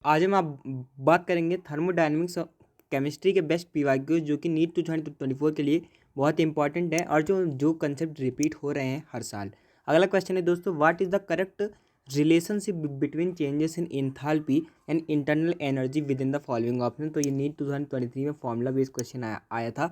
आज हम आप बात करेंगे थर्मोडायनेमिक्स और केमिस्ट्री के बेस्ट पीवाईक्यूज जो कि नीट 2024 के लिए बहुत इंपॉर्टेंट है और जो जो कंसेप्ट रिपीट हो रहे हैं हर साल। अगला क्वेश्चन है दोस्तों, what is the correct relationship between changes in enthalpy and internal energy with in the following option. तो ये नीट 2023 में फॉर्मूला बेस्ड क्वेश्चन आया था।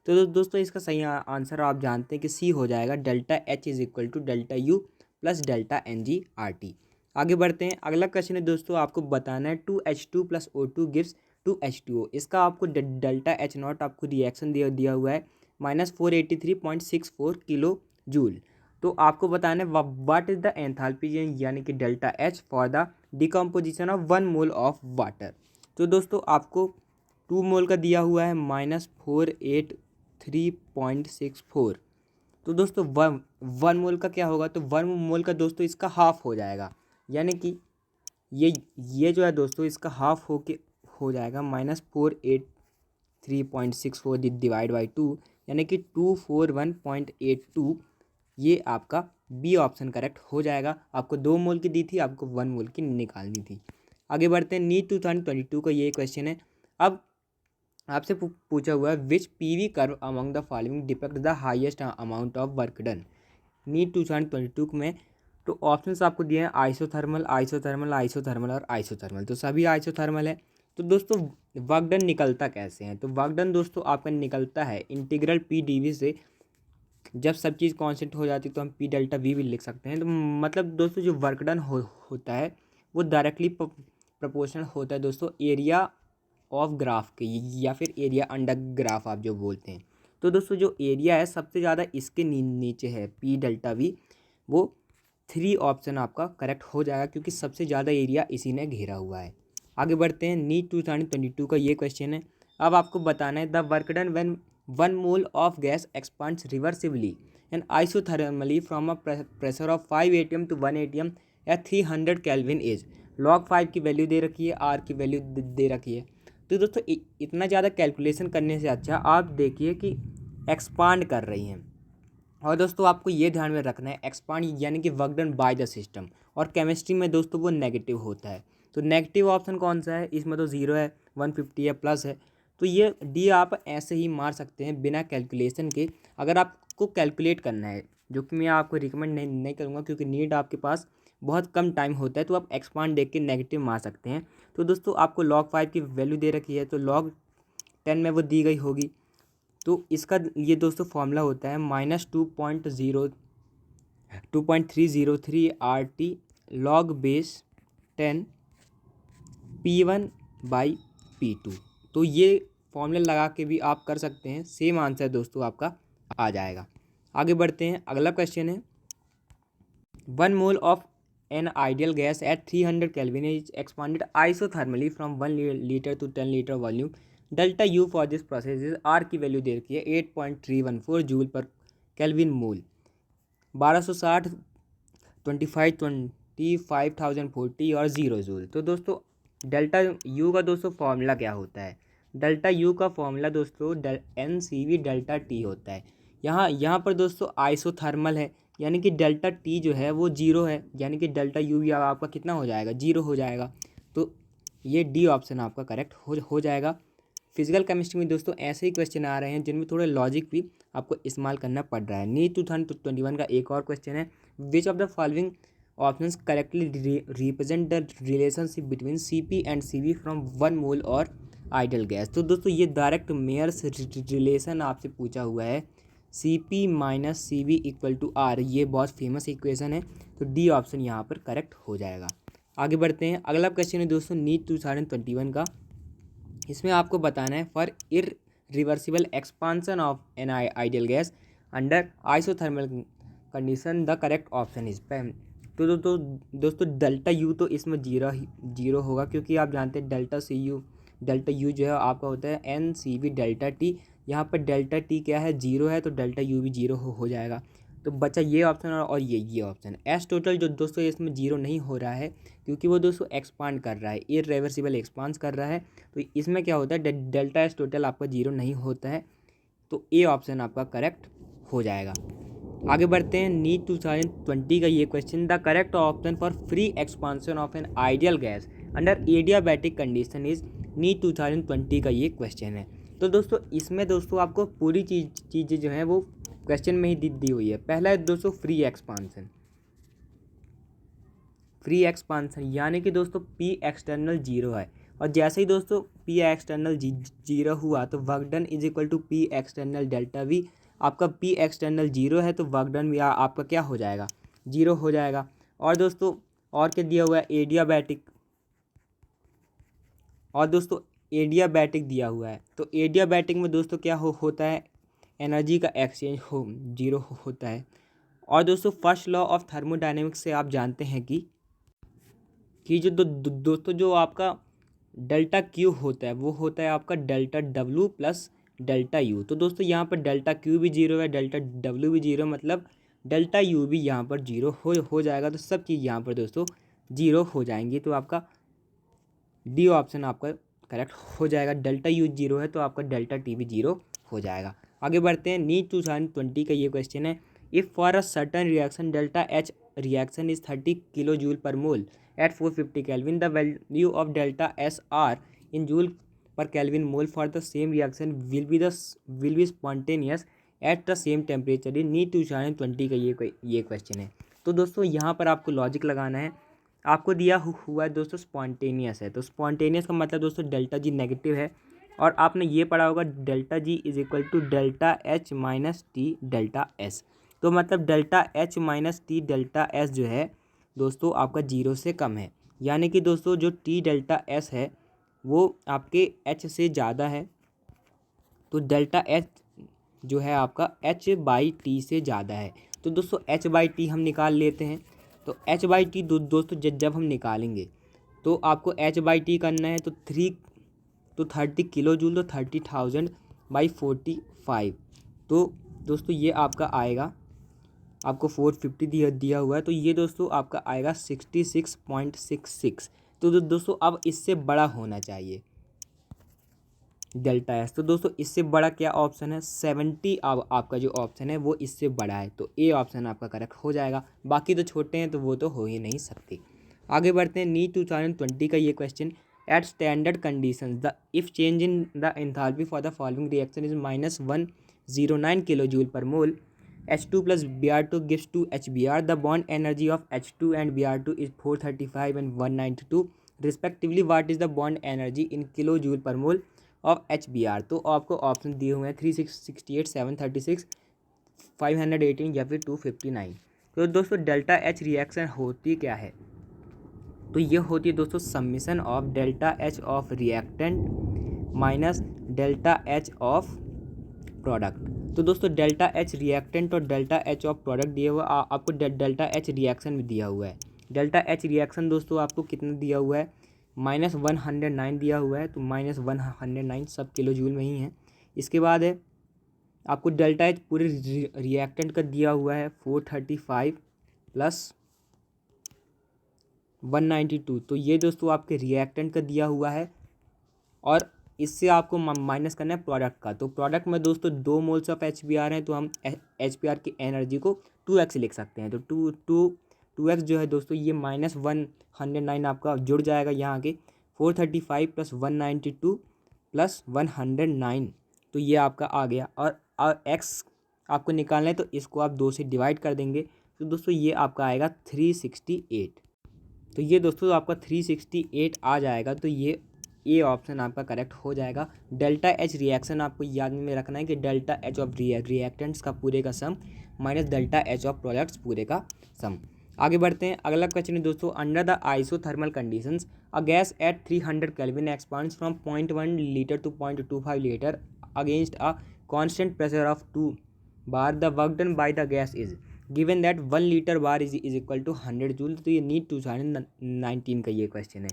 तो दोस्तों इसका सही आंसर आप जानते हैं कि सी हो जाएगा, delta H is equal to delta U plus delta N G R T. आगे बढ़ते हैं। अगला क्वेश्चन है दोस्तों, आपको बताना है 2H2 plus O2 gives 2H2O। इसका आपको डेल्टा एच नॉट आपको रिएक्शन दिया हुआ है -483.64 किलो जूल। तो आपको बताना है व्हाट इज द एंथैल्पी यानी कि delta H for the decomposition of 1 mole of water. तो दोस्तों आपको 2 मोल का दिया हुआ है -483.64। तो दोस्तों वन मोल का क्या होगा, तो 1 मोल का दोस्तों इसका हाफ हो जाएगा, यानी कि ये जो है दोस्तों इसका हाफ हो जाएगा -483.64 डिवाइड बाई 2, यानी कि 241.82। ये आपका बी ऑप्शन करेक्ट हो जाएगा। आपको 2 मोल की दी थी, आपको 1 मोल की निकालनी थी। आगे बढ़ते हैं। नीट 2022 का ये क्वेश्चन है। अब आपसे पूछा हुआ है which PV curve among the following depict the highest amount of work done. NEET 2022 में तो ऑप्शंस आपको दिए हैं आइसोथर्मल, आइसोथर्मल, आइसोथर्मल और आइसोथर्मल। तो सभी आइसोथर्मल है। तो दोस्तों वर्क डन निकलता कैसे हैं, तो वर्क डन दोस्तों आपका निकलता है इंटीग्रल पी डी वी से। जब सब चीज़ कांस्टेंट हो जाती है तो हम पी डेल्टा वी भी लिख सकते हैं। तो मतलब दोस्तों जो वर्क डन होता है वो डायरेक्टली प्रोपोर्शनल होता है दोस्तों एरिया ऑफ ग्राफ के, या फिर एरिया अंडर ग्राफ आप जो बोलते हैं। तो दोस्तों जो एरिया है सबसे ज़्यादा इसके नीचे है पी डेल्टा वी, वो 3 ऑप्शन आपका करेक्ट हो जाएगा क्योंकि सबसे ज़्यादा एरिया इसी ने घेरा हुआ है। आगे बढ़ते हैं। नीट 2022 का ये क्वेश्चन है। अब आपको बताना है the work done when 1 mole of gas expands reversibly and isothermally from a pressure of 5 atm to 1 atm at 300 kelvin is. log 5 की वैल्यू दे रखी है, आर की वैल्यू दे रखी है। तो दोस्तों इतना ज़्यादा कैलकुलेशन करने से अच्छा आप देखिए कि एक्सपांड कर रही हैं। और दोस्तों आपको ये ध्यान में रखना है एक्सपांड यानी कि work done by the system, और केमिस्ट्री में दोस्तों वो नेगेटिव होता है। तो नेगेटिव ऑप्शन कौन सा है, इसमें तो 0 है, 150 है, प्लस है। तो ये डी आप ऐसे ही मार सकते हैं बिना कैलकुलेशन के। अगर आपको कैलकुलेट करना है, जो कि मैं आपको रिकमेंड नहीं करूँगा क्योंकि नीट आपके पास बहुत कम टाइम होता है, तो आप एक्सपांड देख के नेगेटिव मार सकते हैं। तो दोस्तों आपको log 5 की वैल्यू दे रखी है, तो log 10 में वो दी गई होगी। तो इसका ये दोस्तों फॉर्मूला होता है -2.303 RT log बेस 10 P1/P2। तो ये फॉर्मूला लगा के भी आप कर सकते हैं, सेम आंसर दोस्तों आपका आ जाएगा। आगे बढ़ते हैं। अगला क्वेश्चन है 1 mole of an ideal gas at 300 kelvin is expanded isothermally from 1 litre to 10 litre volume. Delta U for this process is, R की वैल्यू दे रखी है 8.314 जूल पर केल्विन मोल, 1260, 25,040 और 0 जूल। तो दोस्तों डेल्टा यू का दोस्तों फॉर्मूला क्या होता है, डेल्टा यू का फॉर्मूला दोस्तों NCV डेल्टा टी होता है। यहाँ पर दोस्तों आइसोथर्मल है, यानी कि डेल्टा टी जो है वो 0 है, यानी कि डेल्टा यू भी आपका कितना हो जाएगा, 0 हो जाएगा। तो ये डी ऑप्शन आपका करेक्ट हो जाएगा। फिजिकल केमिस्ट्री में दोस्तों ऐसे ही क्वेश्चन आ रहे हैं जिनमें थोड़ा लॉजिक भी आपको इस्तेमाल करना पड़ रहा है। नीट 2021 का एक और क्वेश्चन है, which of the following options correctly represent the relationship between CP and CV from 1 मोल और आइडियल गैस। तो दोस्तों ये डायरेक्ट मेयर्स रिलेशन आपसे पूछा हुआ है, CP - CV = R। ये बहुत फेमस इक्वेशन है, तो डी ऑप्शन यहाँ पर करेक्ट हो जाएगा। आगे बढ़ते हैं। अगला क्वेश्चन है दोस्तों नीट 2021 का। इसमें आपको बताना है for irreversible expansion of an ideal gas under isothermal condition the correct option is. तो दोस्तों डेल्टा यू तो इसमें जीरो होगा, क्योंकि आप जानते हैं डेल्टा यू जो है आपका होता है NCV डेल्टा टी। यहाँ पर डेल्टा टी क्या है, 0 है, तो डेल्टा यू भी 0 हो जाएगा। तो बचा ये ऑप्शन और ये ऑप्शन। एस टोटल जो दोस्तों इसमें 0 नहीं हो रहा है क्योंकि वो दोस्तों एक्सपांड कर रहा है, इरिवर्सिबल एक्सपांड कर रहा है। तो इसमें क्या होता है, डेल्टा एस टोटल आपका 0 नहीं होता है, तो ए ऑप्शन आपका करेक्ट हो जाएगा। आगे बढ़ते हैं। नीट 2020 का ये question, the correct option for free expansion of an ideal gas under adiabatic condition is NEET 2020 का ये क्वेश्चन है। तो दोस्तों इसमें दोस्तों आपको पूरी चीज़ें जो हैं वो क्वेश्चन में ही दी हुई है। पहला है दोस्तों फ्री एक्सपांसन यानी कि दोस्तों पी एक्सटर्नल जीरो है, और जैसे ही दोस्तों पी एक्सटर्नल जीरो हुआ तो work done is equal to P external delta V. आपका पी एक्सटर्नल जीरो है तो वर्क डन भी आपका क्या हो जाएगा, जीरो हो जाएगा। और दोस्तों और क्या दिया हुआ है, एडियाबैटिक दिया हुआ है। तो एडियाबैटिक में दोस्तों क्या होता है, एनर्जी का एक्सचेंज जीरो होता है। और दोस्तों फर्स्ट लॉ ऑफ थर्मोडायनेमिक्स से आप जानते हैं कि जो दोस्तों जो आपका डेल्टा क्यू होता है वो होता है आपका delta W plus delta U. तो दोस्तों यहाँ पर डेल्टा क्यू भी जीरो है, डेल्टा डब्ल्यू भी जीरो, मतलब डेल्टा यू भी यहाँ पर जीरो हो जाएगा। तो सब चीज़ यहाँ पर दोस्तों जीरो हो जाएंगी। तो आपका डी ऑप्शन आपका करेक्ट हो जाएगा। डेल्टा यू जीरो है तो आपका डेल्टा टी भी जीरो हो जाएगा। आगे बढ़ते हैं। नीट 2020 का ये क्वेश्चन है, if for a certain reaction delta H reaction is 30 kilo joule per mole at 450 kelvin, the value of delta S R in joule per kelvin mole for the same reaction will be spontaneous at the same temperature in NEET 2020 का ये question है। तो दोस्तों यहाँ पर आपको logic लगाना है। आपको दिया हुआ है दोस्तों स्पॉन्टेनियस है, तो स्पॉन्टेनियस का मतलब दोस्तों डेल्टा जी नेगेटिव है, और आपने ये पढ़ा होगा delta G is equal to delta H minus T delta S. तो मतलब delta H minus T delta S जो है दोस्तों आपका जीरो से कम है, यानी कि दोस्तों जो टी डेल्टा एस है वो आपके एच से ज़्यादा है। तो डेल्टा एच जो है आपका एच बाई टी से ज़्यादा है। तो दोस्तों एच बाई टी हम निकाल लेते हैं। तो एच बाई टी दोस्तों जब हम निकालेंगे तो आपको एच बाई टी करना है, तो 30 किलो जूल, तो 30,000 बाई 45। तो दोस्तों ये आपका आएगा, आपको 450 दिया हुआ है, तो ये दोस्तों आपका आएगा 66.66। तो दोस्तों अब इससे बड़ा होना चाहिए डेल्टा एस। तो दोस्तों इससे बड़ा क्या ऑप्शन है, 70। अब आपका जो ऑप्शन है वो इससे बड़ा है, तो ए ऑप्शन आपका करेक्ट हो जाएगा। बाकी तो छोटे हैं तो वो तो हो ही नहीं सकते। आगे बढ़ते हैं। नीट 2020 का ये question, at standard condition the if change in the enthalpy for the following reaction is -109 kilo joule per mole H2 plus Br2 gives to HBr. The bond energy of H2 and Br2 is 435 and 192 respectively. What is the bond energy in kilojoule per mole of HBr? तो आपको option दिए हुए हैं 368, 736, 518 या फिर 259। तो दोस्तों delta H reaction होती क्या है, तो ये होती है दोस्तों summation of delta H of reactant minus delta H of product. तो दोस्तों डेल्टा एच रिएक्टेंट और डेल्टा एच ऑफ प्रोडक्ट दिया हुआ, आपको डेल्टा एच रिएक्शन भी दिया हुआ है। डेल्टा एच रिएक्शन दोस्तों आपको कितना दिया हुआ है, -109 दिया हुआ है। तो -109 सब किलो जूल में ही है। इसके बाद है आपको डेल्टा एच पूरे रिएक्टेंट का दिया हुआ है 435 प्लस 192। तो ये दोस्तों आपके रिएक्टेंट का दिया हुआ है, और इससे आपको माइनस करना है प्रोडक्ट का। तो प्रोडक्ट में दोस्तों 2 moles of H B R हैं, तो हम एच बी आर की एनर्जी को 2x लिख सकते हैं। तो 2x जो है दोस्तों ये -109 आपका जुड़ जाएगा यहाँ के 435 प्लस 192 प्लस 109। तो ये आपका आ गया, और x आपको निकालना है तो इसको आप 2 से डिवाइड कर देंगे। तो दोस्तों ये आपका आएगा 368। तो ये दोस्तों आपका 368 आ जाएगा। तो ये ऑप्शन आपका करेक्ट हो जाएगा। डेल्टा एच रिएक्शन आपको याद में रखना है कि डेल्टा एच ऑफ रिएक्टेंट्स का पूरे का sum minus delta H of products पूरे का सम। आगे बढ़ते हैं। अगला क्वेश्चन है दोस्तों, under the isothermal conditions a gas at 300 kelvin expands from 0.1 litre to 0.25 litre against a constant pressure of 2 bar. The work done by the gas is given that 1 litre bar is equal to 100 joule. तो ये NEET 2019 का ये question है।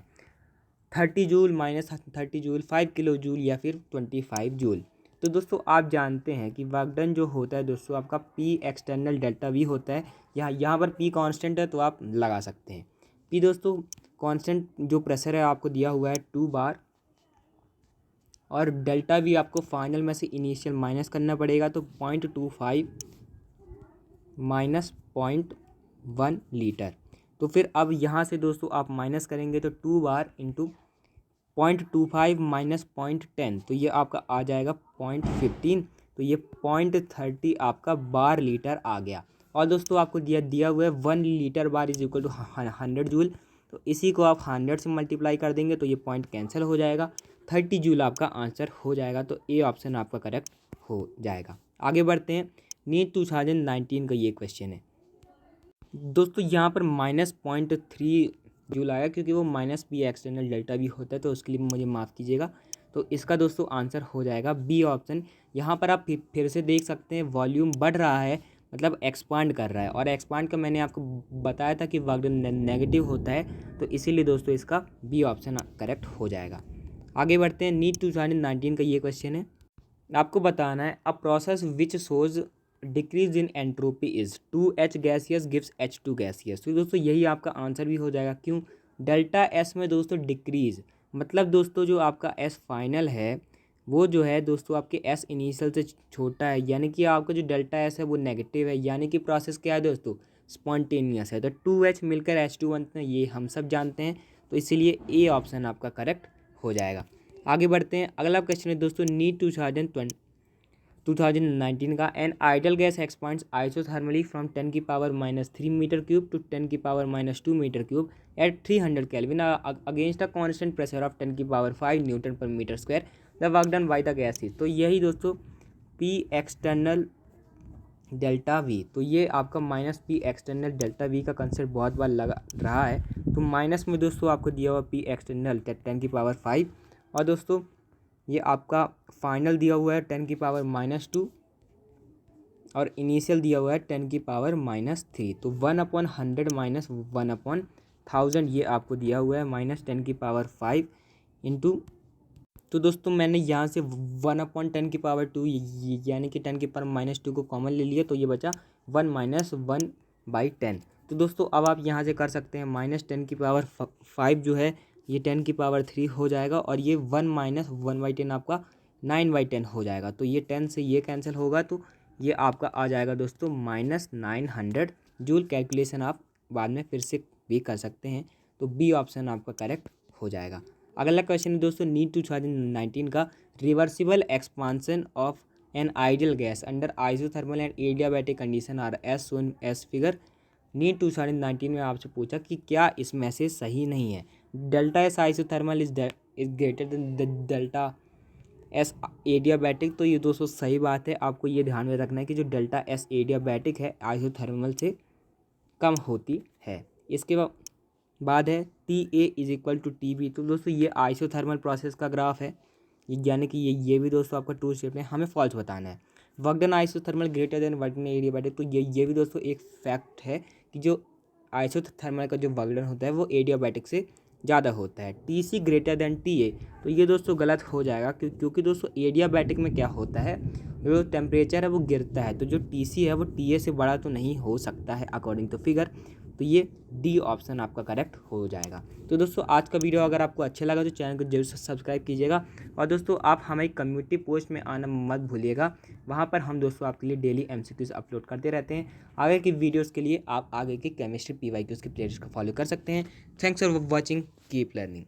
30 joule minus 30 joule, 5 kilo joule या फिर 25 joule. तो दोस्तों आप जानते हैं कि वर्क डन जो होता है दोस्तों आपका पी एक्सटर्नल डेल्टा वी होता है। यहाँ पर पी कांस्टेंट है तो आप लगा सकते हैं। पी दोस्तों कांस्टेंट जो प्रेशर है आपको दिया हुआ है 2 बार, और डेल्टा वी आपको फाइनल में से इनिशियल माइनस करना पड़ेगा। तो 0.25 माइनस 0.1 लीटर। तो फिर अब यहाँ से दोस्तों आप माइनस करेंगे तो 2 बार इंटू 0.25 माइनस 0.10, तो ये आपका आ जाएगा 0.15, तो ये 0.30 आपका बार लीटर आ गया। और दोस्तों आपको दिया हुआ है 1 litre bar is equal to 100 joule, तो इसी को आप 100 से मल्टीप्लाई कर देंगे तो ये पॉइंट कैंसिल हो जाएगा, 30 जूल आपका आंसर हो जाएगा। तो ए ऑप्शन आपका करेक्ट हो जाएगा। आगे बढ़ते हैं, नीट 2019 का ये क्वेश्चन है दोस्तों। यहाँ पर -0.3 जूल आया क्योंकि वो माइनस बी एक्सटर्नल डेल्टा भी होता है, तो उसके लिए मुझे माफ़ कीजिएगा। तो इसका दोस्तों आंसर हो जाएगा बी ऑप्शन। यहाँ पर आप फिर से देख सकते हैं वॉल्यूम बढ़ रहा है, मतलब एक्सपांड कर रहा है, और एक्सपांड का मैंने आपको बताया था कि वर्क नेगेटिव होता है, तो इसीलिए दोस्तों इसका बी ऑप्शन करेक्ट हो जाएगा। आगे बढ़ते हैं, नीट 2019 का ये क्वेश्चन है, आपको बताना है a process which shows decrease in entropy is 2H gaseous gives H2 gaseous. तो दोस्तों यही आपका आंसर भी हो जाएगा। क्यों? डेल्टा एस में दोस्तों डिक्रीज, मतलब दोस्तों जो आपका एस फाइनल है वो जो है दोस्तों आपके एस इनिशियल से छोटा है, यानी कि आपका जो डेल्टा एस है वो नेगेटिव है, यानी कि प्रोसेस क्या है दोस्तों, स्पॉन्टेनियस है। तो 2H मिलकर H2 बनते हैं, ये हम सब जानते हैं, तो इसीलिए ए ऑप्शन आपका करेक्ट हो जाएगा। आगे बढ़ते हैं, अगला क्वेश्चन है दोस्तों नीट 2019 का, an ideal gas expands isothermally from 10 की पावर -3 मीटर क्यूब टू 10 की power -2 metre cube at 300 kelvin against a constant pressure of 10 की power 5 newton per metre square, the work done by the gas is. तो यही दोस्तों P external delta we, तो ये आपका minus P external delta we का concept बहुत बार लगा रहा है। तो माइनस में दोस्तों आपको दिया हुआ पी एक्सटर्नल 10 की पावर 5, और दोस्तों ये आपका फाइनल दिया हुआ है 10 की पावर -2, और इनिशियल दिया हुआ है 10 की पावर -3। तो 1/100 माइनस 1/1000 ये आपको दिया हुआ है -10 की पावर 5 इंटू, तो दोस्तों मैंने यहाँ से 1/10 की पावर 2 यानी कि 10 की पावर -2 को कॉमन ले लिया, तो ये बचा 1 - 1/10। तो दोस्तों अब आप यहाँ से कर सकते हैं -10 की पावर 5 जो है ये 10 की पावर 3 हो जाएगा, और ये 1 - 1/10 आपका 9/10 हो जाएगा। तो ये 10 से ये कैंसिल होगा, तो ये आपका आ जाएगा दोस्तों -900 जूल। कैलकुलेशन आप बाद में फिर से भी कर सकते हैं, तो बी ऑप्शन आपका करेक्ट हो जाएगा। अगला क्वेश्चन है दोस्तों नीट 2019 का, reversible expansion of an ideal gas under isothermal and adiabatic condition are as shown as figure. NEET 2019 में आपसे पूछा कि क्या इसमें से सही नहीं है। Delta S isothermal is greater than delta S adiabatic, तो ये दोस्तों सही बात है। आपको ये ध्यान में रखना है कि जो डेल्टा एस एडियाबैटिक है आइसोथर्मल से कम होती है। इसके बाद है T A is equal to T B. तो दोस्तों ये आइसोथर्मल प्रोसेस का ग्राफ है, यानी कि ये भी दोस्तों आपका ट्रू स्टेटमेंट है, हमें फॉल्स बताना है। Work done isothermal greater than work done adiabatic, तो ये भी दोस्तों एक फैक्ट है कि जो आइसोथर्मल का जो वर्क डन होता है वो एडियाबैटिक से ज़्यादा होता है। T C greater than T A, तो ये दोस्तों गलत हो जाएगा क्योंकि दोस्तों एडियाबैटिक में क्या होता है, जो टेम्परेचर है वो गिरता है, तो जो टी सी है वो टी ए से बड़ा तो नहीं हो सकता है अकॉर्डिंग टू फिगर। तो ये डी ऑप्शन आपका करेक्ट हो जाएगा। तो दोस्तों आज का वीडियो अगर आपको अच्छा लगा तो चैनल को जरूर सब्सक्राइब कीजिएगा, और दोस्तों आप हमारी कम्युनिटी पोस्ट में आना मत भूलिएगा, वहाँ पर हम दोस्तों आपके लिए डेली MCQs अपलोड करते रहते हैं। आगे की वीडियोज़ के लिए आप आगे के केमिस्ट्री PYQs की प्लेलिस्ट को फॉलो कर सकते हैं। Thanks for watching, keep learning.